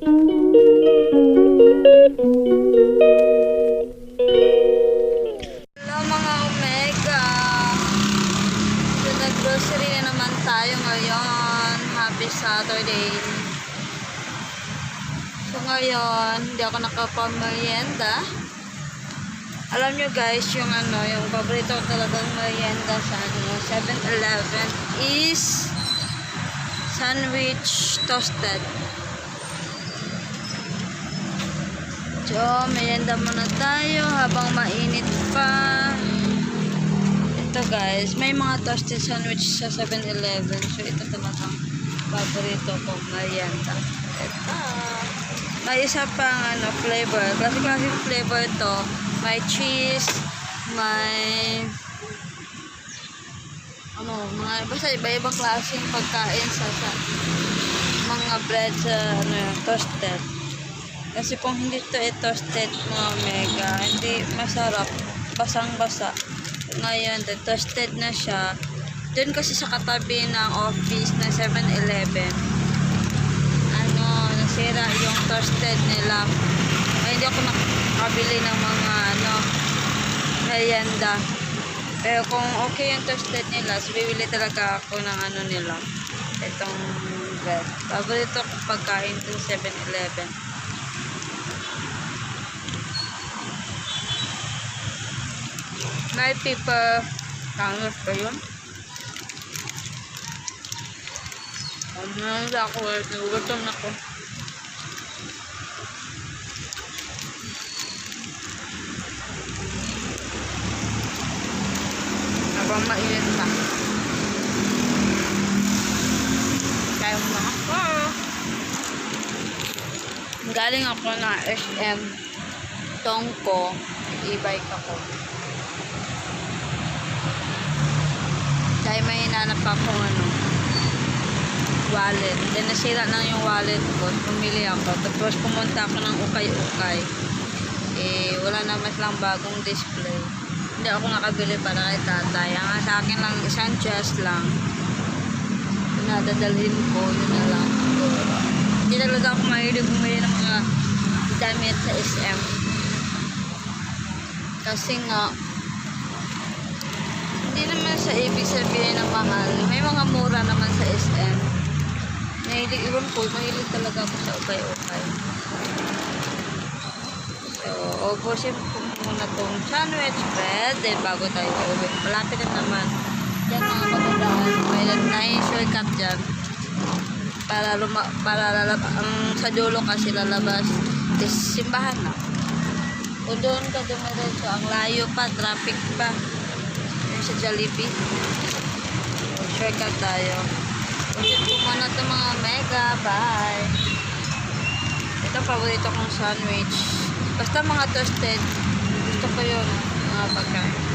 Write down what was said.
Hello mga Omega. So nag-grocery na naman tayo ngayon. Happy Saturday. So ngayon, hindi ako nakapag-merienda. Alam nyo guys, yung paborito ko talagang merienda sa 7-Eleven is sandwich toasted. So, merienda muna tayo habang mainit pa. Ito guys, may mga toasted sandwich sa 7-Eleven. So, ito talagang paborito kong merienda. Ito. May isa pang flavor. Classic flavor to. May cheese, may basta iba-ibang klaseng pagkain sa mga bread sa toasted. Kasi kung hindi ito toasted mga Omega, hindi masarap, basang-basa. Ngayon, toasted na siya. Doon kasi sa katabi ng office na 7-Eleven, nasira yung toasted nila. Ay, hindi ako nakabili ng mga merienda. Pero kung okay yung toasted nila, so bibili talaga ako ng nila. Itong bread. Paborito ko pagkain ng 7-Eleven. May paper tangos pa yun. Ano ako, nagugutom na ko. Habang mainit pa. Kaya mo na ako. Galing ako na SM Tongko. E-bike ako. Dahil may hinanap akong wallet. Then nasira na yung wallet ko. Pumili ako. Tapos pumunta ako ng ukay-ukay. Wala naman lang bagong display. Hindi ako nakabili para kay tatay. Ang sa akin lang, isang chest lang. Pinadadalhin ko. Yun na lang. Hindi talaga ako mahilig bumili ng mga damit sa SM. Kasi nga, hindi naman sa ibig sabihin na mahal. May mga mura naman sa SM. Mahilig, iwan po, mahilig talaga ako sa ukay-ukay. So, ubusin ko muna itong sandwich bread. Then, bago tayo uwi. Malapit na naman. Yan mga magandaan. May shortcut dyan. Sa dulo kasi lalabas is simbahan na. Kung doon ka dumiretso, ang layo pa, traffic pa. Sa Jollibee. Shortcut tayo. Ulit ko muna ito mga Omega. Bye! Ito paborito kong sandwich. Basta mga toasted. Gusto ko yun. Mga pagkain.